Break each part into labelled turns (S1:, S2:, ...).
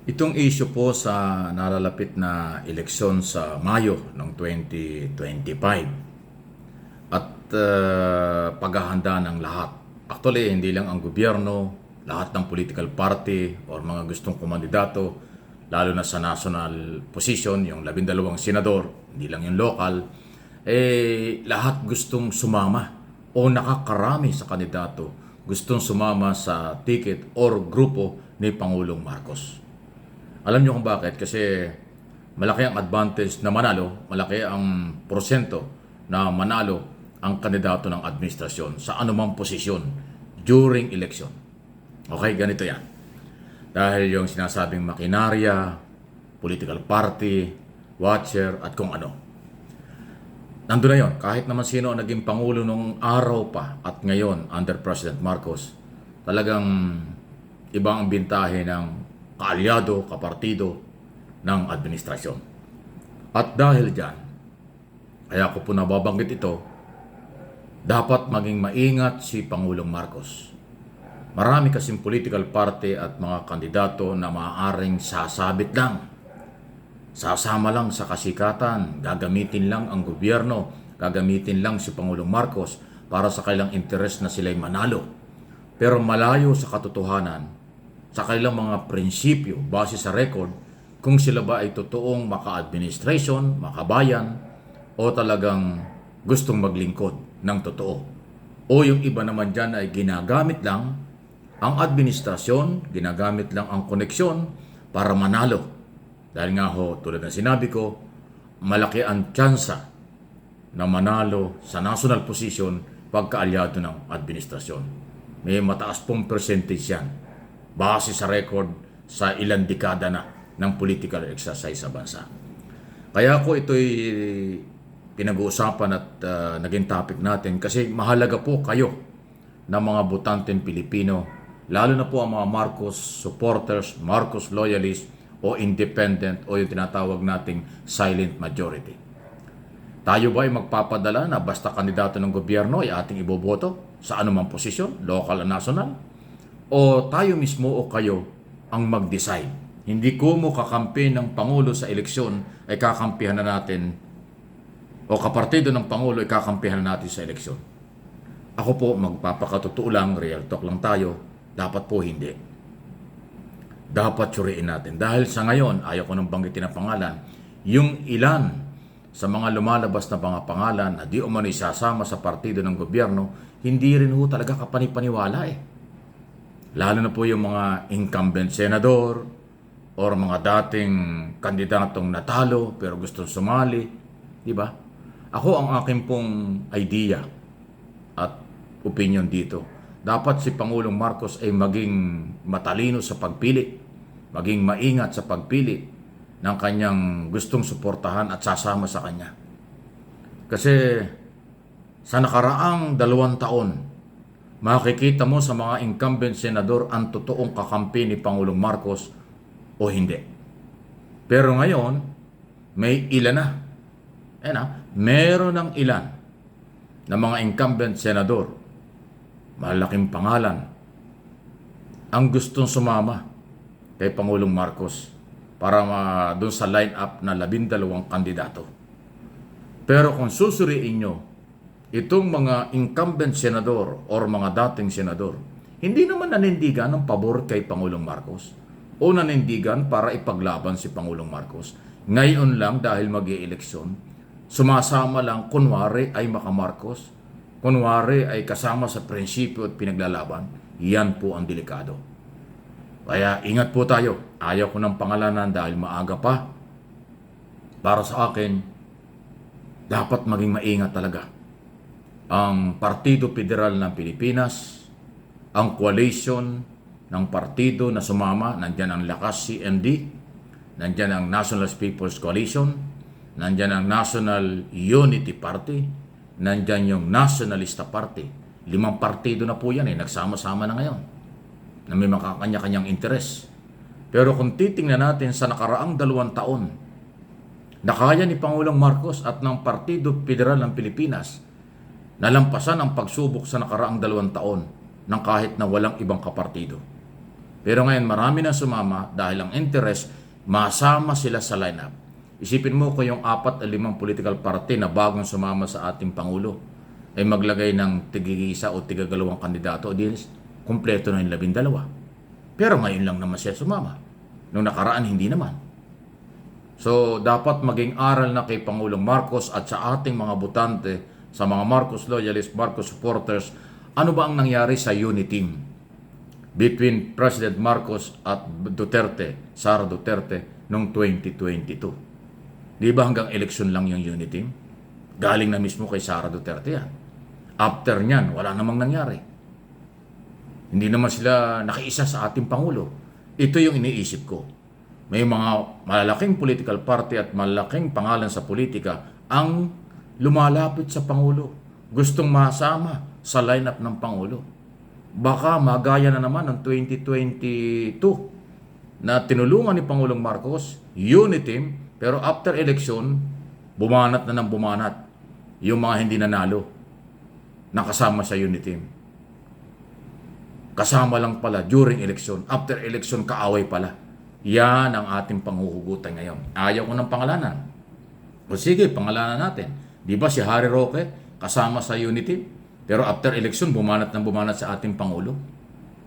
S1: Itong issue po sa nalalapit na eleksyon sa Mayo ng 2025 at paghahanda ng lahat. Actually, hindi lang ang gobyerno, lahat ng political party or mga gustong kumandidato, lalo na sa national position, yung 12 senador, hindi lang yung local, lahat gustong sumama o nakakarami sa kandidato gustong sumama sa ticket or grupo ni Pangulong Marcos. Alam niyo kung bakit? Kasi malaki ang advantage na manalo, malaki ang porsyento na manalo ang kandidato ng administrasyon sa anumang posisyon during election. Okay, ganito yan. Dahil yung sinasabing makinarya, political party, watcher, at kung ano. Nandun na yun. Kahit naman sino ang naging Pangulo nung araw pa at ngayon under President Marcos, talagang ibang ang bintahe ng kaalyado, kapartido ng administrasyon. At dahil dyan, kaya ko po nababanggit ito, dapat maging maingat si Pangulong Marcos. Marami kasing political party at mga kandidato na maaaring sasabit lang. Sasama lang sa kasikatan, gagamitin lang ang gobyerno, gagamitin lang si Pangulong Marcos para sa kailang interes na sila'y manalo. Pero malayo sa katotohanan, sa kailang mga prinsipyo base sa record, kung sila ba ay totoong maka-administration, makabayan, o talagang gustong maglingkod ng totoo. O yung iba naman dyan ay ginagamit lang ang administrasyon, ginagamit lang ang koneksyon para manalo. Dahil nga ho, tulad ng sinabi ko, malaki ang tsansa na manalo sa national position pagkaalyado ng administrasyon. May mataas pong percentage yan base sa record sa ilang dekada na ng political exercise sa bansa. Kaya ko ito'y pinag-uusapan at naging topic natin kasi mahalaga po kayo na mga botanteng Pilipino, lalo na po ang mga Marcos supporters, Marcos loyalists, o independent o yung tinatawag nating silent majority. Tayo ba ay magpapadala na basta kandidato ng gobyerno ay ating iboboto sa anumang posisyon, local at national? O tayo mismo o kayo ang mag-decide? Hindi ko mo kakampi ng Pangulo sa eleksyon ay kakampihan na natin o kapartido ng Pangulo ay kakampihan na natin sa eleksyon. Ako po magpapakatotoo lang, real talk lang tayo, dapat po hindi. Dapat suriin natin. Dahil sa ngayon, ayaw ko nang banggitin ang pangalan, yung ilan sa mga lumalabas na mga pangalan na di umano isasama sa partido ng gobyerno, hindi rin ho talaga kapanipaniwala eh. Lalo na po yung mga incumbent senador or mga dating kandidatong natalo pero gustong sumali. Di ba? Ako ang aking pong idea at opinion dito. Dapat si Pangulong Marcos ay maging matalino sa pagpili, maging maingat sa pagpili ng kanyang gustong suportahan at sasama sa kanya. Kasi sa nakaraang 2 taon, makikita mo sa mga incumbent senador ang totoong kakampi ni Pangulong Marcos o hindi. Pero ngayon, may ilan na. Meron ng ilan na mga incumbent senador, malaking pangalan, ang gustong sumama kay Pangulong Marcos para doon sa line-up na 12 kandidato. Pero kung susuriin nyo, itong mga incumbent senador or mga dating senador, hindi naman nanindigan ng pabor kay Pangulong Marcos o nanindigan para ipaglaban si Pangulong Marcos. Ngayon lang dahil mag-i-eleksyon, sumasama lang kunwari ay maka-Marcos, kunwari ay kasama sa prinsipyo at pinaglalaban. Yan po ang delikado. Kaya ingat po tayo. Ayaw ko ng pangalanan dahil maaga pa. Para sa akin, dapat maging maingat talaga ang Partido Federal ng Pilipinas, ang coalition ng partido na sumama. Nandyan ang Lakas CMD, nandyan ang National People's Coalition, nandyan ang National Unity Party, nandyan yung Nationalista Party. 5 partido na po yan nagsama-sama na ngayon na may makakanya-kanyang interes. Pero kung titingnan natin sa nakaraang 2 taon, na kaya ni Pangulong Marcos at ng Partido Federal ng Pilipinas nalampasan ang pagsubok sa nakaraang 2 taon ng kahit na walang ibang kapartido. Pero ngayon marami na sumama dahil ang interest, masama sila sa lineup. Isipin mo kung yung 4 o 5 political party na bagong sumama sa ating Pangulo ay maglagay ng tig-1 o tig-2 kandidato, di kumpleto na yung 12. Pero ngayon lang naman siya sumama. Nung nakaraan, hindi naman. So, dapat maging aral na kay Pangulong Marcos at sa ating mga botante, sa mga Marcos loyalists, Marcos supporters, ano ba ang nangyari sa unity team between President Marcos at Duterte, Sara Duterte, noong 2022? Di ba hanggang eleksyon lang yung unity team? Galing na mismo kay Sara Duterte yan. After nyan, wala namang nangyari. Hindi naman sila nakiisa sa ating Pangulo. Ito yung iniisip ko. May mga malalaking political party at malalaking pangalan sa politika ang lumalapit sa Pangulo. Gustong masama sa lineup ng Pangulo. Baka magaya na naman ng 2022 na tinulungan ni Pangulong Marcos, unity team, pero after election, bumanat na ng bumanat yung mga hindi nanalo nakasama sa unity team. Kasama lang pala during election, after election kaaway pala. Yan ang ating panghuhugutan ngayon. Ayaw ko ng pangalanan. O sige, pangalanan natin. Di ba si Harry Roque kasama sa unity? Pero after election, bumanat ng bumanat sa ating Pangulo.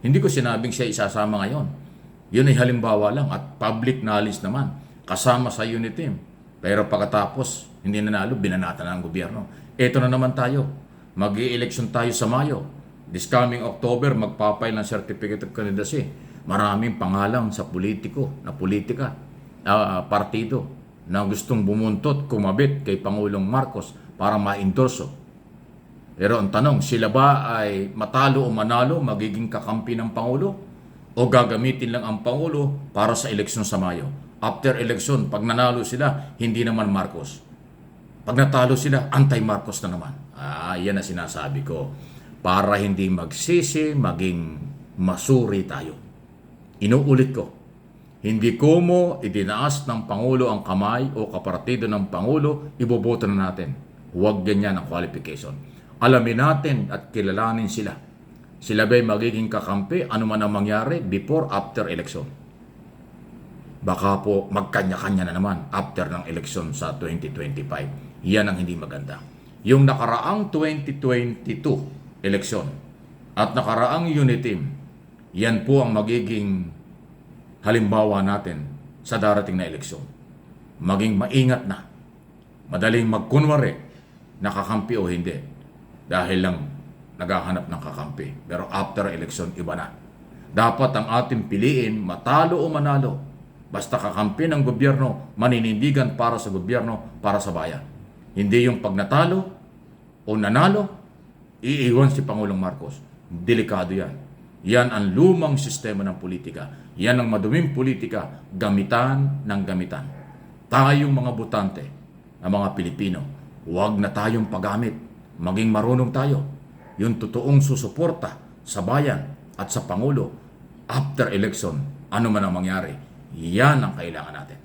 S1: Hindi ko sinabing siya isasama ngayon. Yun ay halimbawa lang at public knowledge naman. Kasama sa unity. Pero pagkatapos, hindi nanalo, binanatan ng gobyerno. Ito na naman tayo. Mag-i-election tayo sa Mayo. This coming October, magpapile ng Certificate of Candidacy. Maraming pangalang sa politika, partido na gustong bumuntot, kumabit kay Pangulong Marcos para ma-endorso. Pero ang tanong, sila ba ay matalo o manalo, magiging kakampi ng Pangulo? O gagamitin lang ang Pangulo para sa eleksyon sa Mayo? After election, pag nanalo sila, hindi naman Marcos. Pag natalo sila, anti-Marcos na naman. Yan na sinasabi ko. Para hindi magsisi, maging masuri tayo. Inuulit ko, hindi ko mo itinaas ng Pangulo ang kamay o kapartido ng Pangulo, iboboto na natin. Huwag ganyan ang qualification. Alamin natin at kilalanin sila. Sila ba'y magiging kakampi, ano man ang mangyari before, after election. Baka po magkanya-kanya na naman after ng election sa 2025. Yan ang hindi maganda. Yung nakaraang 2022 election at nakaraang unity team, yan po ang magiging halimbawa natin sa darating na eleksyon. Maging maingat na. Madaling magkunwari, nakakampi o hindi. Dahil lang naghahanap ng kakampi. Pero after election, iba na. Dapat ang ating piliin, matalo o manalo. Basta kakampi ng gobyerno, maninindigan para sa gobyerno, para sa bayan. Hindi yung pag natalo o nanalo, iiwan si Pangulong Marcos. Delikado yan. Yan ang lumang sistema ng politika. Yan ang maduming politika, gamitan ng gamitan. Tayong mga botante, ang mga Pilipino, huwag na tayong paggamit. Maging marunong tayo. Yung totoong susuporta sa bayan at sa Pangulo after election, ano man ang mangyari, yan ang kailangan natin.